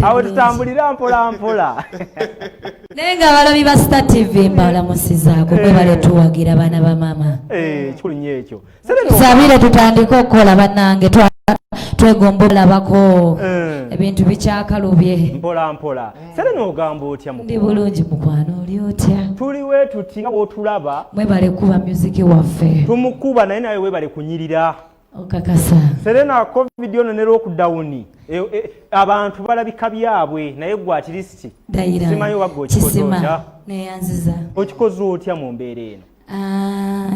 awo tutambulira mpola mpola nenga balabi ba Star TV mbalamusizaako mwe baletuwagira bana ba mama kikulinye ekyo sabire tutandika okukola bannange twegombola bako ebintu bikyakalubye mpola mpola sere n'ogamba otya ndi bulungi mukwano oli otya tuliwe tuti nga bw'otulaba mwe balekuba music waffe tumukuba naye nawe webale kunyirira okakasa serena covid ono ne lockdown abantu balabika byabwe naye gwa at least simanyi waggo okikoza neyanziza okikoza otya mu mbeera eno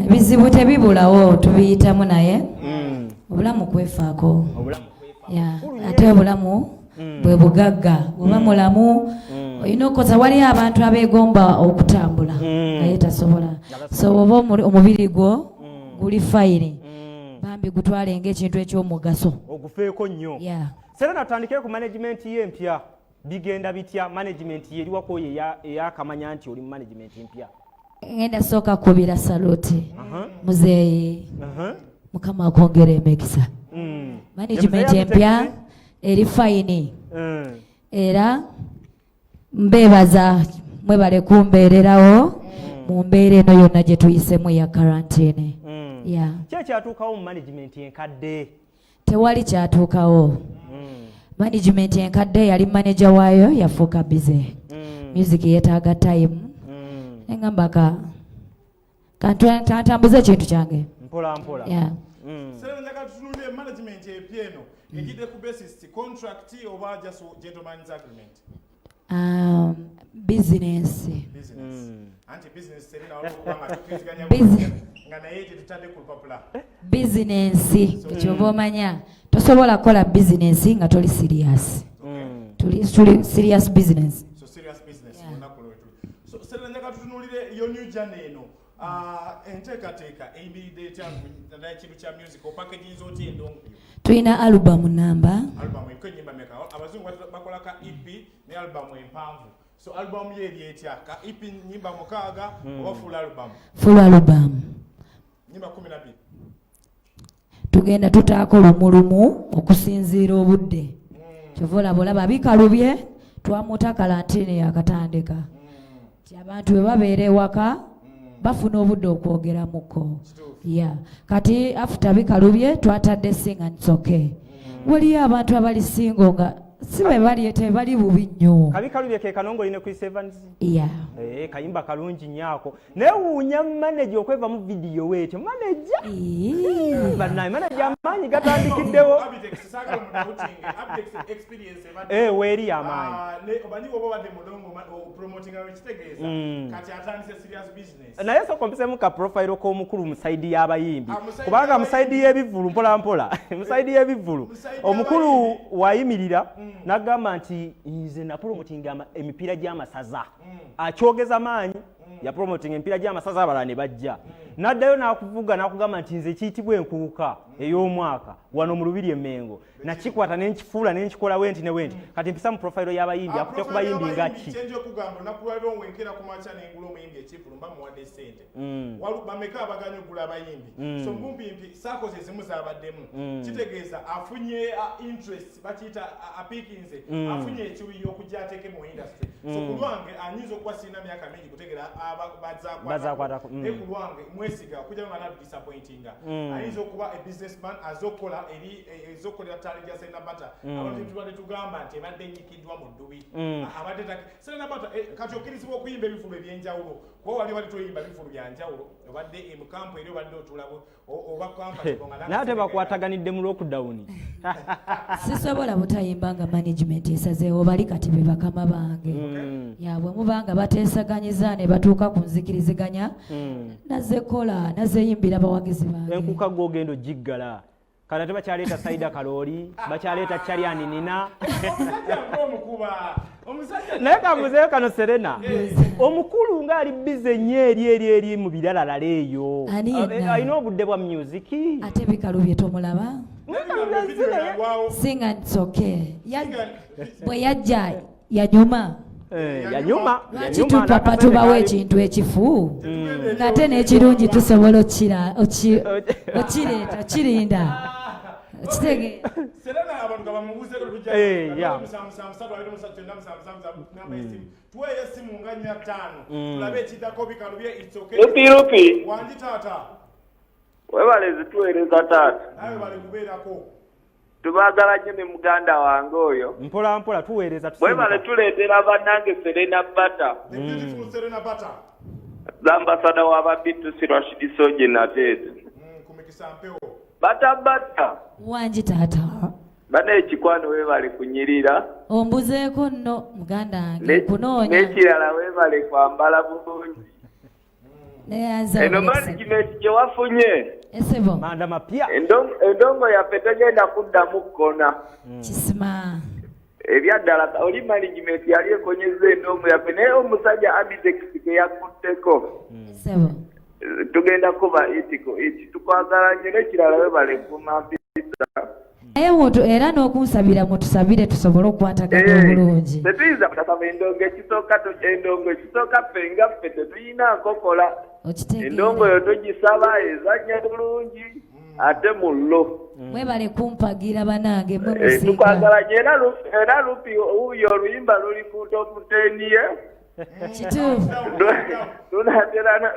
bizibu tebibulawo tubiyitamu naye obulamu kwefaako ate obulamu bwe bugagga oba mulamu olina okoza wali abantu abeegomba okutambula naye tasobola so oba omubiri gwo guli fayiri bambi gutwale ng'ekintu eky'omugaso ogufeeko nnyo serena tutandikire ku management y'empya bigenda bitya management yeriwako eyakamanya nti oli mu management empya ngenda sooka kubira saluti muzeeyi mukama akwongera emikisa management empya eri fayini era mbeebaza mwebale kumbeererawo mu mbeera eno yonna gye tuyisemu ya karantine kyatuukawo mu management enkadde tewali kyatuukawo management enkadde yali manager waayo yafuuka bize music yeetaaga time engamba kantambuze ekintu kyange mpola mpola sere njagala tutunulire management empya eno egidde ku basis contract oba just gentleman's agreement business anti business serena olwokubanga tukiziganya nga naye tetutadde ku lupapula business ekyoba omanya tosobola kukola business nga toli serious tuli serious business so serious business olunaku lwetu so serena njagala tutunulire yo new journey eno enteekateeka eyimiridde etya ekintu kya musical packaging zoti endongo tulina album namba album eko ennyimba meka abazungu bakola ka EP ne album empanvu so album ye eri etya ka EP nyimba mukaaga oba full album nyimba 12 tugenda tutaako lumulumu okusinziira obudde kyova olaba bikalubye twamuta kalantine yakatandika ti abantu bwe babeera ewaka bafuna obudde okwogeramuko kati after bikalubye twatadde singa nsoke waliyo abantu abali singo nga sibe bali tebali bubi nnyo kabikalubye ke kanongoline ku Sevens kayimba kalungi nnyako newuunya manager okweva mu video weetyo manager banaye manager amaanyi gatandikiddewo weeri amaanyi obanyi bwoba obadde mulongo promoting ekitegeeza kati atandise serious business naye sokompisemu ka profile k'omukulu mu saidi y'abayimbi kubanga mu saidi y'ebivulu mpola mpola mu saidi y'ebivulu omukulu wayimirira nagamba nti nze na promoting emipiira gy'amasaza akyogeza maanyi ya promoting emipiira gy'amasaza abalala ne bajja naddayo n'akuvuga n'akugamba nti nze kiyitibwa enkuuka ey'omwaka wano mu Lubiri Emmengo nakikwata n'enkifuula n'enkikola wenti ne wenti kati mpisa mu profile y'abayimbi akute ku bayimbi nga ki kyenjo okugamba nakulwaliro wenkera ku macha n'engula omuyimbi ekifulu mba muwadde ssente bameka abaganya okugula abayimbi so mbumpimpi saako ze zimu zaabaddemu kitegeeza afunye interest bakiyita apiikinze afunye ekiruyi okujja ateeke mu industry so ku lwange anyinza okuba sirina myaka mingi kutegeera bazaakwatako naye ku lwange mwesiga okujja nga nadisappointinga ayinza okuba a businessman azokola eri ezokolera ttale lya Serena Bata abantu tubadde tugamba nti ebadde enyikiddwa mu ddubi abadde Serena Bata kati okkirizibwa okuyimba ebifulu ebyenjawulo kuba wali toyimba bifulu bya njawulo obadde emukampu eri obadde otulabo oba naye ate bakwataganidde mu lockdown sisobola butayimba nga management esazeewo bali kati be bakama bange yabwe mubanga bateesaganyiza ne batuuka ku nzikiriziganya nazekola nazeyimbira bawagizi bange enkuka gwogenda ogiggala kati ate bakyaleeta Saida Kalooli bakyaleeta Chalyani Nina naye kambuzeeyo kano Serena omukulu ng'ali bize nnyo eri mu biralalala eyo alina obudde bwa music ate bikalubye tomulaba singa nsoke bwe yajja yanyuma lwaki tupapa tubawo ekintu ekifu ng'ate n'ekirungi tusobola okireeta okirinda kitege Serena abantu kabamubuze ko kujja yeah musamusatu abiri musatu namba esimu tuwe esimu nganya 5 tulabe kitako bikalubye itsoke Rupi wanji tata webale zituweereza taata nawe bali kubeerako tubagala nnyo ne muganda wange oyo mpola mpola tuweereza webale tuleetera bannange Serena Bata Serena Bata zambasada w'ababitu Rashid Soje Nateete kumikisa mpewo bata wanji tata bana ekikwano webale kunyirira ombuzeeko nno muganda wange kunoonya n'ekirala webale kwambala bulungi eno management gye wafunye esebo manda mapya endongo yaffe tegenda kuddamu kkona kisima ebyaddala oli management yali ekonyeza endongo yaffe naye omusajja Abidex ke yakutteko esebo tugenda kuba etiko tukwagala nnyo n'ekirala webale kumapisa naye woto era n'okunsabira mutusabire tusobole okukwatagana obulungi tetuyiza kutasaba endongo ekisooka ffe nga ffe tetuyina nkokola endongo yo togisaba ezanya bulungi ate mullo mwebale kumpagira banange mwe musiika tukwagala nnyo era lupi uyo oluyimba luli ku topu 10 ye kituufu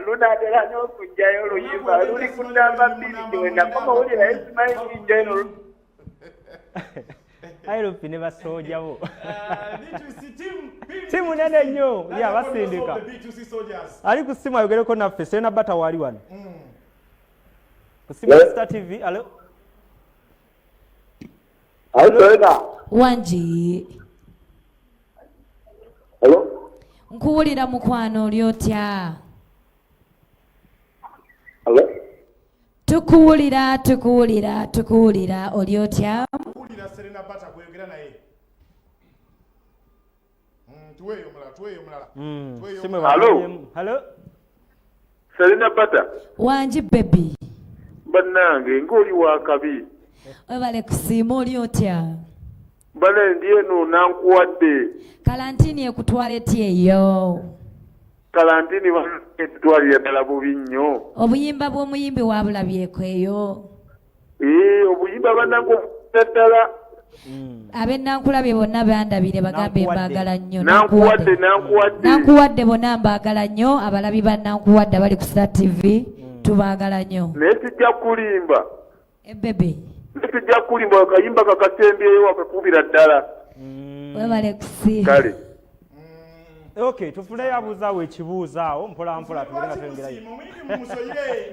lunaatera n'okugjayo oluyimba luli ku namba 2 gyewendakoma wulira esimayingi eno Airopi ne basojabo timu nene nnyo ya basindika ali ku simu ayogereko naffe Serena Bata wali wano ku simu Star TV alo Serena wanji alo nkuwulira mukwano oli otya alo tukuwulira oli otya Serena Bata kweyogera naye tuweyo mulala Hello Serena Bata wanji baby bannange ng'oli wakabi webale kusiima oli otya bale ndiye nankuwadde kalantini ekutwala etya eyo kalantini etutwalira ddala bubi nnyo obuyimba bw'omuyimbi wabulabyeko eyo obuyimba bannange ddala ab'enankulabye bonna bandabire bagambe mbaagala nnyo nankuwadde bonna mbaagala nnyo abalabi ba nankuwadde abali ku Star TV tubaagala nnyo naye tujja kulimba ebebe tujja kulimba akayimba kakasembyeyo wakakubira ddala webale kusi kale okay tufuneyo abuuzaawo ekibuuzo awo mpola mpola tugenda twengerayo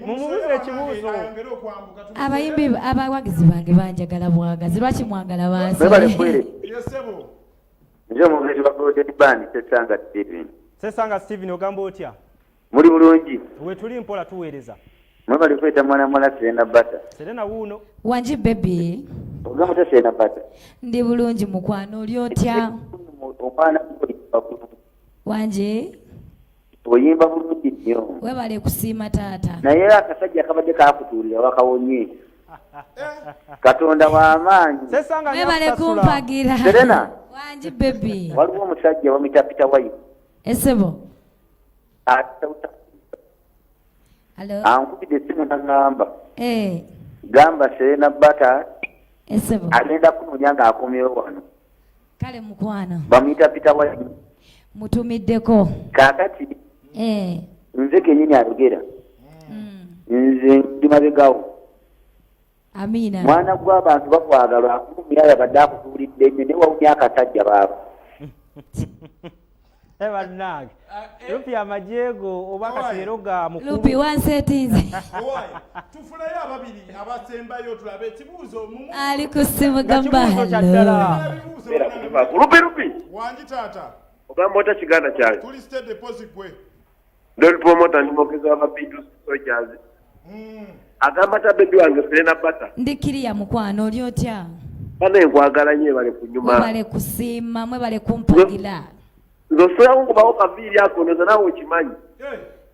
mumubuuze ekibuuzo abayimbi abawagizi bange banjagala bwagazi lwaki mwagala bansi nze omugezi wa Golden Band Sesanga Steven Sesanga Steven ogamba otya muli bulungi we tuli mpola tuweereza mwebali kweta mwana Serena Bata Serena wuuno wanji baby ogamba otya Serena Bata ndi bulungi mukwano oli otya omwana wanji oyimba bulungi nnyo webale kusiima taata naye akasajja kabadde kakutuulira wakawonye katonda w'amaanyi webale kumpagira Serena wanji baby waliwo omusajja bamuyita Peter White esebo ankubidde essimu n'aŋŋamba gamba Serena Bata esebo agenda kunoonya ng'akomyewo wano kale mukwana bamuyita Peter White mutumiddeko kaakati nze kennyini ayogera nze ndi mabegawo amina mwana gw'abantu bakwagala akumumyaya badde akutuulidde nnyo ne wawunya akasajja baabo bannange lupi amajeego oba akaseero ga mukulu lupi wansetinze tufunayo ababiri abasembayo tulabe ekibuuzo ali ku simu gamba lupi wanji taata ogamba ota kiganda kyange tuli state deposit gwe doli promota ndi mwogezi w'ababitu Soldiers agamba tabebi wange Serena Bata ndikiriya mukwano oli otya bana enkwagala nnyo ebale ku nyuma mwebale kusiima mwebale kumpagira nze osobola nkubawo kaviiri ako ndoza naawe okimanyi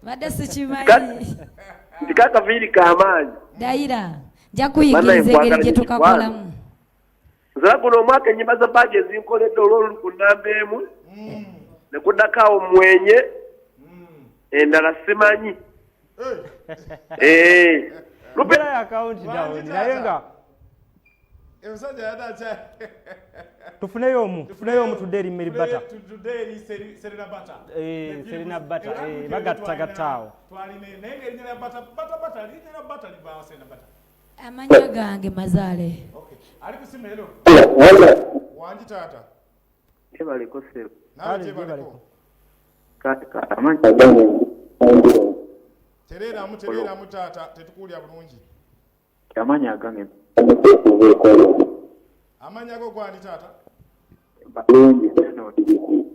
badde sikimanyi nti kakaviiri k'amaanyi dayira nja kuyigiriza engeri gye tukakolamu nzala guno omwaka ennyimba za baaji ezinkoledde olwoluli ku nnamba emu ne kuddakaawo mwenye endala simanyi lubera ya account down naye nga Emusajja yadacha. Tufuneyo omu tudde Mary Butter. Tudde Serena Butter. Serena Butter. Bagattagattaawo. Twaline naye erinnya Butter erinnya Butter libaawo Serena Butter. Amanya gange Mazaale. Okay. Ali kusimu hello. Wanji taata. Ebaliko sebo. Nawe ebaliko. Kati amanya gange. Terera mu taata tetukulya bulungi. Amanya gange. Amanya go gwani taata? Balungi no digiti.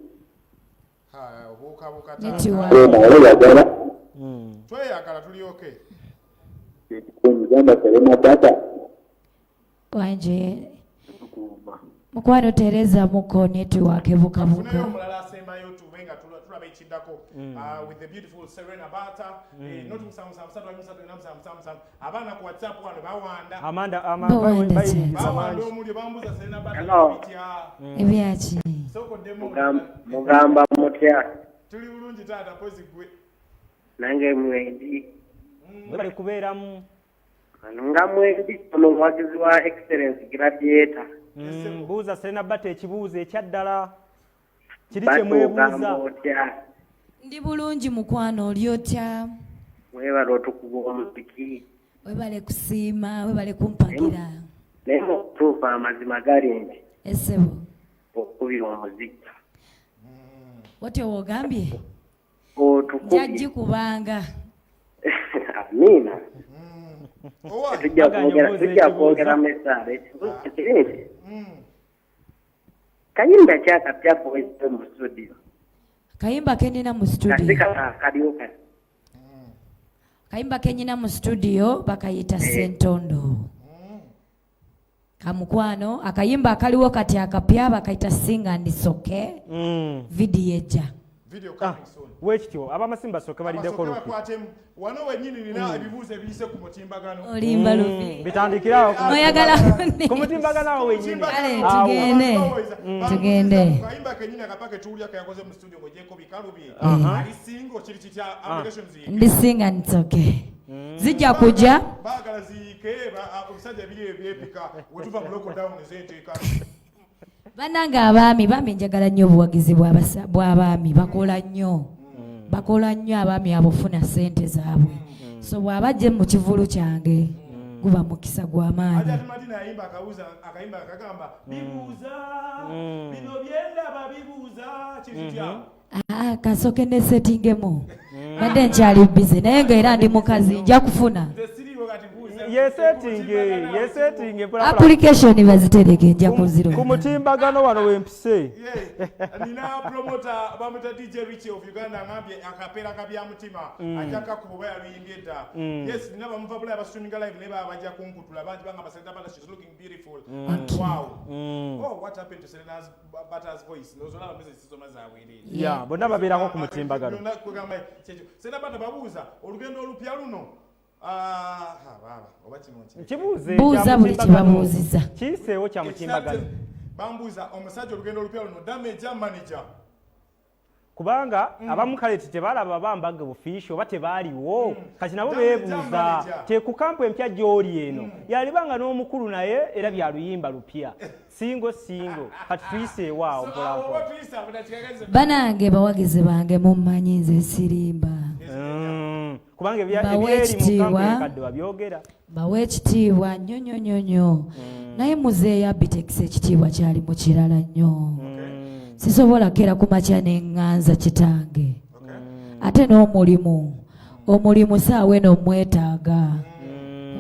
Buka Netiwa. taata. Tweyagala tuli okay. Ngamba Serena Butter. Wanje. Mukwano Tereza muko network ebuka buko. Tufuneyo omulala asembayo tubenga tulaba ekiddako with the beautiful Serena Butter. Not musamusatu abaana ku WhatsApp wano bawanda. Bawanda omuli bambuza Serena Butter bitya. Ebyaki. Sokoddemu. Mugamba mutya. Tuli bulungi taata pozi gwe. Nange mwendi. bali kubeeramu. Nga mwendi omuwagizi wa excellence graduate. Buuza Serena Butter ekibuuzo ekyaddala. Kiri kye mwebuuza. Ndi bulungi mukwano oli otya? Webale otukuba omuziki. Webale kusiima, webale kumpagira. Naye mutuufa amazima gali nti. Essebo. Okubira omuziki. Watyo wogambye? Otukubye. Jajji kubanga. Amina. Tujja kwogera mesale. Kayimba kyakapya kuweze mu studio. Kayimba kenina mu studio. Kasika kalioka. Kayimba kenyina mu studio bakayita Sentondo. Kamukwano akayimba akaliwo kati akapya bakayita Sing and Soke. Video eja. Video coming soon. Wekityo abamasimba soke baliddeko lupi. Wano wenyini nina ebibuuzo ebiyise ku mutimbagano. Olimba lupi. Bitandikirawo oyagala ku mutimbagano awo wenyini. Kale tugende. Kayimba kenyini akapake tuulya kayakoze mu studio ng'ogyeko bikalu bye. Ali singo kiri kitya applications yi. Ndi Sing and Soke. Zijja kujja. Baagala ziike obusajja biri ebyepika wetuva mu lockdown ezenteeka. Bannange abaami njagala nnyo obuwagizi bw'abaami bakola nnyo abaami abufuna ssente zaabwe. So bw'abajje mu kivulu kyange guba mukisa gw'amaanyi. Madina ayimba akayimba akagamba bibuuza bino byendaba bibuuza kikitya. Kasooke ne settingemu badde nkyali busy naye ng'era ndi mukazi nja kufuna. Yesetting application bazitereke nja kuziro. Ku mutimbagano wano wempise. Nina promoter bamuta DJ Richie of Uganda ngambye akapera kabya mutima ajaka kuba yabiyimbye dda. Yes nina bamuva bula streaming live neba abajja kunkutula bantu banga basenta bana she's looking beautiful. Wow. Oh what happened to Serena Butter's voice? Nozola bameze sizoma zawirire. Yeah, bonna babeerako ku mutimbagano. Serena Butter babuuza olugendo olupya luno. Buuza buli kibabuuziza. Kiyiseewo kya mutimbagano. Bambuuza omusajja olugendo olupya luno damage manager. Kubanga abamu kale tebalaba bambaga bufiisho oba tebaaliwo kati nabo beebuuza teku kampu empya gy'oli eno yalibanga n'omukulu naye era byaluyimba lupya singo kati tuyiseewo awo mpolampola. Banange bawagizi bange mummanyi nze sirimba. Kubanga ebyeri mu kampu ekadde babyogera. Bawe ekitiibwa nnyo naye muzeeyo Abitex ekitiibwa kyali mu kirala nnyo. Sisobola kera kumakya n'eŋŋanza kitange. Ate n'omulimu saawa eno mwetaaga.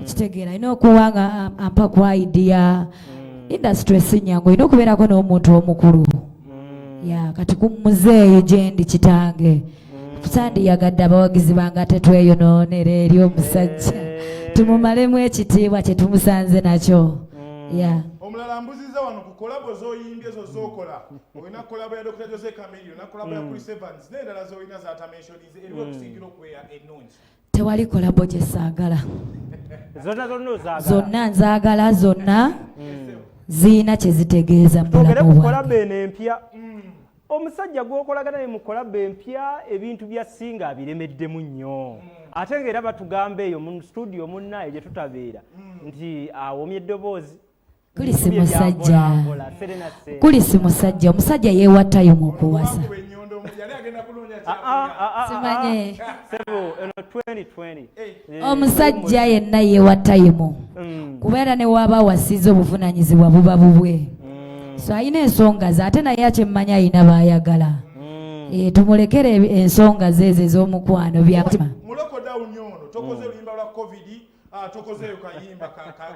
Okitegeera olina okuwanga ampa ku idea. Industry sinyangu olina okubeerako n'omuntu omukulu. Kati ku muzeeyi gye ndi kitange. Sandiyagadde abawagizi bange ate tweyonoonera eri omusajja. Tumumalemu ekitiibwa kye tumusanze nakyo. Omulala mbuziza wano ku kolabo z'oyimbye z'okola. Olina kolabo ya Dr. Jose Camillo, na kolabo ya Chris Evans, n'endala z'olina za Tameshonize eriwo okusingira okubeera ennungi. Tewali kolabo gye saagala. Zonna nzaagala zonna ziina kye zitegeeza mu bulamu bwange. Kolabo eno empya. Omusajja gw'okolagana naye mu kolabo empya ebintu bya Singa abiremeddemu nnyo. Ate ng'era batugamba eyo mu studio munnaye gye tutabeera nti awomye eddoboozi. Kulisi musajja. Kulisi musajja. Omusajja yeewattayo mu kuwasa. Simanye. Omusajja yenna yeewattayo. Kubeera ne waba wasiza obuvunaanyizibwa buba bubwe. So ayina ensonga ze ate naye akyemmanya ayina baayagala. Tumulekere ensonga ze ez'omukwano byamutima. Muloko down nyono tokoze oluyimba lwa covid tokozeyo kayimba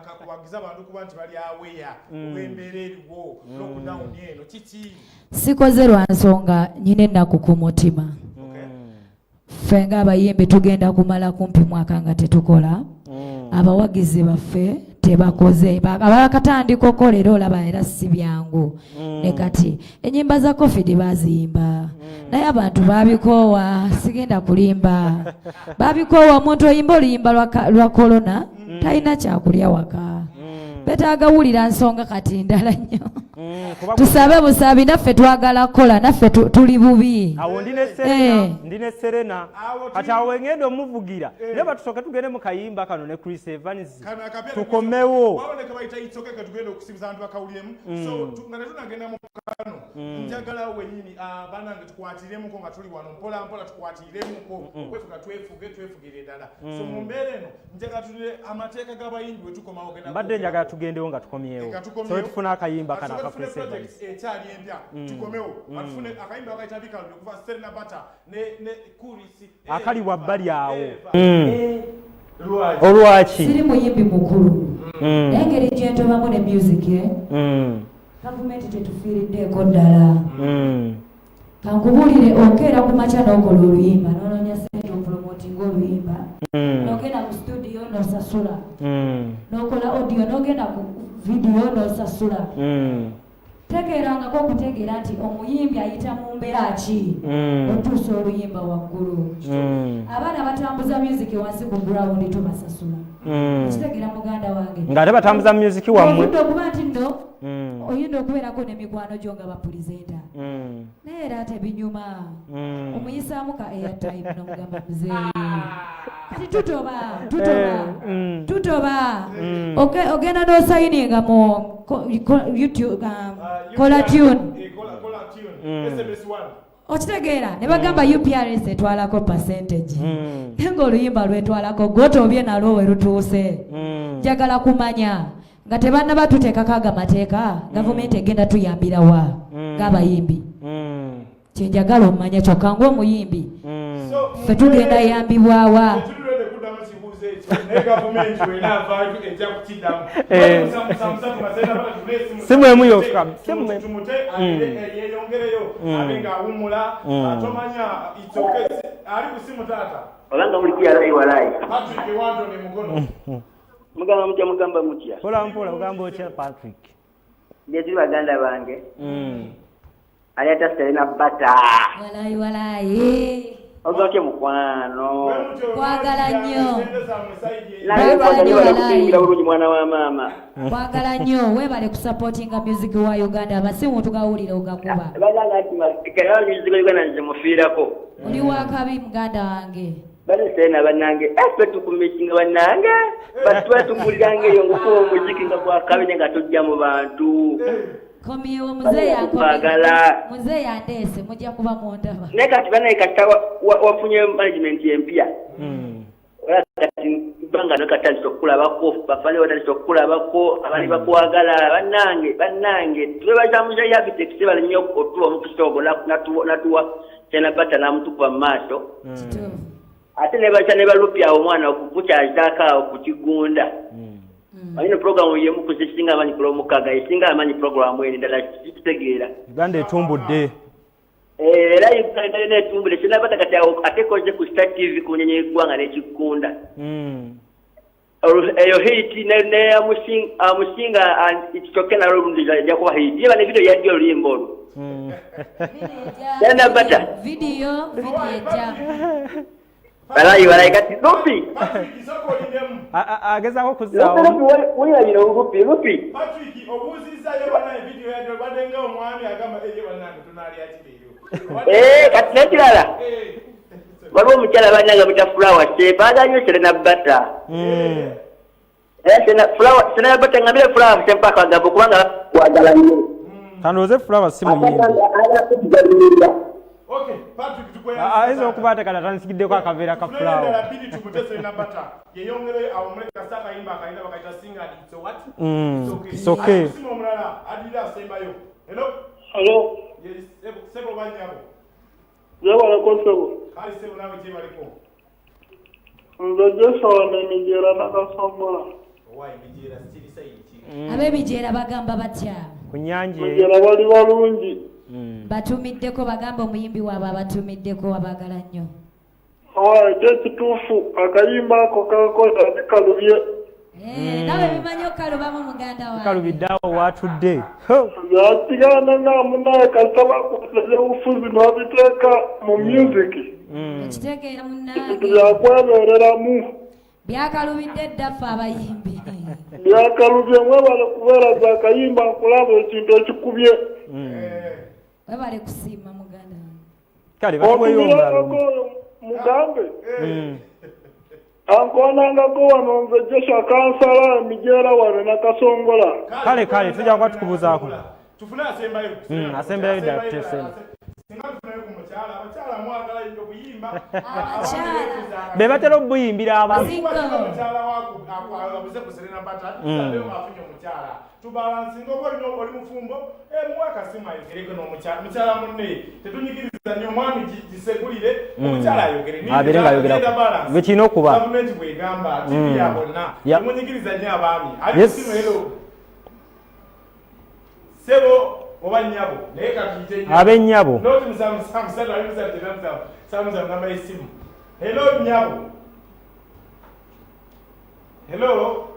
kakubagiza abantu kuba nti bali aweya obwembeera eriwo lockdown eno kiki sikoze lwa nsonga nyine ennaku ku mutima ffe ng'abayimbi tugenda kumala kumpi mwaka nga tetukola abawagizi baffe tebakoze abakatandika okukolera olaba era si byangu ne kati ennyimba za covid baziyimba naye abantu babikoowa sigenda kulimba babikoowa omuntu oyimba oluyimba lwa korona talina kyakulya waka betaaga wulira nsonga kati ndala nnyo tusabe busabi naffe twagala kukola naffe tuli bubi awo ndine Serena kati awo ngendo omuvugira ne batusooka tugende mu kayimba kano ne Chris Evans tukomewo waboneka bayita itokeka tugenda okusibiza abantu bakawuliremu so tunagenda mu kano njagala wenyini banange tukwatiremuko nga tuli wano mpola mpola tukwatiremuko okwefuga twefugire ddala so mu mbeera eno njagala tulire amateeka g'abayimbi we tukomawo genda mbadde njagala tugendewo nga tukomyewo so tufuna akayimba kana aka Chris Evans ekyali empya tukomewo atufune akayimba akayita bikalu okuva Serena Bata ne Kurisi akali wabbali awo olwaki siri muyimbi mukulu engeri gyentobamu ne music gavumenti tetufiiriddeko ddala kankubulire okeera ku makya n'okola oluyimba n'ononya sente opromotinga oluyimba n'ogenda mu studio n'osasula n'okola audio n'ogenda ku video n'osasula tegeerangako okutegeera nti omuyimbi ayita mu mbeera ki otuusa oluyimba waggulu abaana batambuza music wansi ku ground tubasasula kitegeera muganda wange ng'ate batambuza music wammwe okuba nti nno oyinza okubeerako n'emikwano gyo nga bapulizenta naye era tebinyuma omuyisaamu ka airtime n'omugamba muzeeyi kati tutoba ogenda n'osayininga mu YouTube kola tune okitegeera ne bagamba UPRS etwalako percentage nga oluyimba lwetwalako gwotobye nalwo we lutuuse njagala kumanya nga tebanna batuteekako aga mateeka gavumenti egenda tuyambirawa ng'abayimbi kyenjagala omumanya kyokka ng'omuyimbi ffe tugenda yambibwawa simu emu yokka olanga mulikialayi walayi mugamba mutya mugamba mutya mpola ugamba otya Patrick byetuli baganda bange ayata Serena Bata walayi ogake mukwano kwagala nnyo kusingira bulungi mwana wa maama kwagala nnyo webale kusupportinga music wa Uganda abasimu tugawulire ogakuba baganga nti kera music wa Uganda nze mufiirako oli wakabi muganda wange bale Serena bannange ffe tukumikinga bannange batwa tukulirange eyo ngokuba omuziki nga gwakabi nga tojja mu bantu komyewo muzeeyi andeese mujja kuba mwondaba naye kati banaye kata wafunye management empya kati banga nokatandisa okukulabako bafane batandisa okukulabako abali bakwagala bannange twebazamuza yabiteekise bali nnyo otuwa omukisoogo natuwa Serena Bata namutukuba mu maaso ate nebaca ne balupya omwana okukukyazaako awo ku kigunda ayina programu yemu kuzisinga amanyi kulomukaga esinga amanyi programu eri ddala kitegeera Uganda etumbudde era Uganda netumbudde Serena Bata kati atekoze ku Star TV ku nyenye y'eggwanga n'ekikunda eyo hiti amusinga kitoke nalwo olundi ajja kuba hiti yeba ne video yaddi oluyimba olwo Serena Bata video ejja walayi kati lupi agezaako kuzaawo wulirabira lupi Patrick obuuzizzayo banaye video yadde badenga omwami agamba eye bannange tunaalya kireero kati nekirala waliwo omukyala bannange buta Flower Shape aganywe Serena Bata Sena batengambira Flower Sempaka ngabo kubanga kwagala nnyo. Kandoze Flower si muyimbi. Okay, Patrick tukoya. Aizo okubata kana tanisikiddeko akaveera ka Flower. Tulenda bidi tukutese na bata. Yeyongere awomuleka saka imba kaina bakaita singa it's what? It's okay. Simo mulala adira sembayo. Hello? Hello? Yes, sebo banyabo. Yabala konsebo. Kali sebo nawe je baliko. Ndoje sawana mijera nakasomola. Why mijera stili saidi. Ab'ebijeera bagamba batya? Ku nyanja Mijera bali balungi. Batumiddeko bagamba omuyimbi waabwe abatumiddeko abagala nnyo. Ekituufu akayimba ako kakola bikalubye. Nawe bimanyi okalubamu muganda wange. Kalubiddeawo watudde. Yatigana na munaye kasaba kukoze ufuzi n'abiteeka mu music. Ekitegeera munnange. Byakwebereramu. Byakalubidde ddaffe abayimbi. Byakalubye mwebale kubeera zakayimba nkulaba ekintu ekikubye. Webale kusiima muganda. Kale batuweyo mugambe. Ankonangako wano nze Joshua Kansala Mijera wano nakasongola. Kale tujja kuba tukubuzaako. Tufuna asembayo. Asembayo ddala tutesema. Abakyala mwagala nnyo kuyimba. Be batera okuyimbira abantu. Omukyala wakuze ku Serena Bata leo afunye omukyala. Tubalansinga oba oli mufumbo muwaka simu ayogereko n'omukyala munne tetunyigiriza nnyo omwami gisegulire omukyala ayogere abeere ng'ayogera bwekirina okuba gavumenti bwegamba tivi ya bonna temunyigiriza nnyo abaami ali simu ero sebo oba nnyabo naye kakiyite ab'ennyabo noti musamusatu ali musamusamu namba y'essimu hello nnyabo hello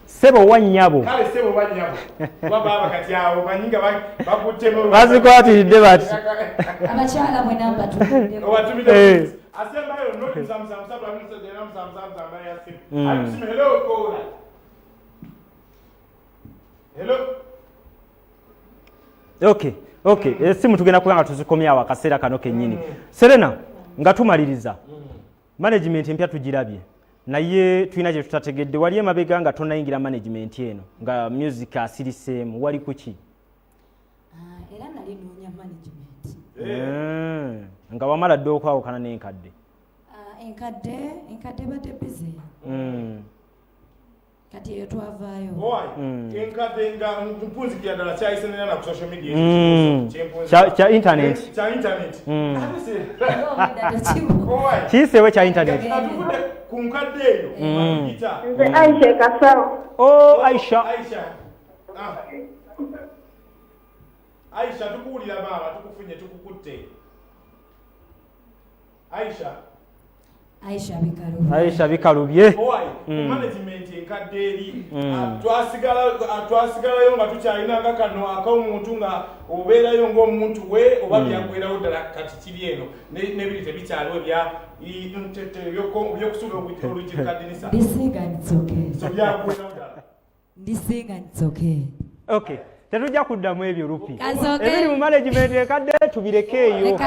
Sebo wa nnyabo. Kale sebo wa nnyabo. Baba kati awo banyinga bakuttemo. Bazikwatiridde bati. Abakyala mwe namba tudde. Owatumide. Asembayo noti musamusatu ali musamusamu namba y'essimu. Ali musimu hello kola. Hello. Okay. Esimu tugenda kubanga tuzikomyawo akaseera kano kennyini. Serena nga tumaliriza. Management empya tugirabye. Naye tulina gye tutategedde wali emabega nga tonayingira management eno nga music asiriseemu wali kuki? Era nali noonya management. Nga wamala dde okwawukana n'enkadde. Enkadde badde busy. Kati eyo twavaayo. Enkadde nga mpunzikira ddala kyayisenera na ku social media. Kya internet. Kya internet. Kiyiseewo kya internet. Ku nkadde eyo. Nze Aisha Kasao. Aisha. Aisha tukuwulira baaba tukufunye tukukutte. Aisha bikalubye. Management enkadde eri twasigalayo nga tukyalina kano ak'omuntu nga obeerayo ng'omuntu we oba byagwerawo ddala kati kiri eno n'ebiri tebikyaliwo byokusuula oluggi lukaddinisa byagwerawo ddala. Okay. Tetujja kuddamu ebyo lupi. Ebiri mu management enkadde tubireke eyo.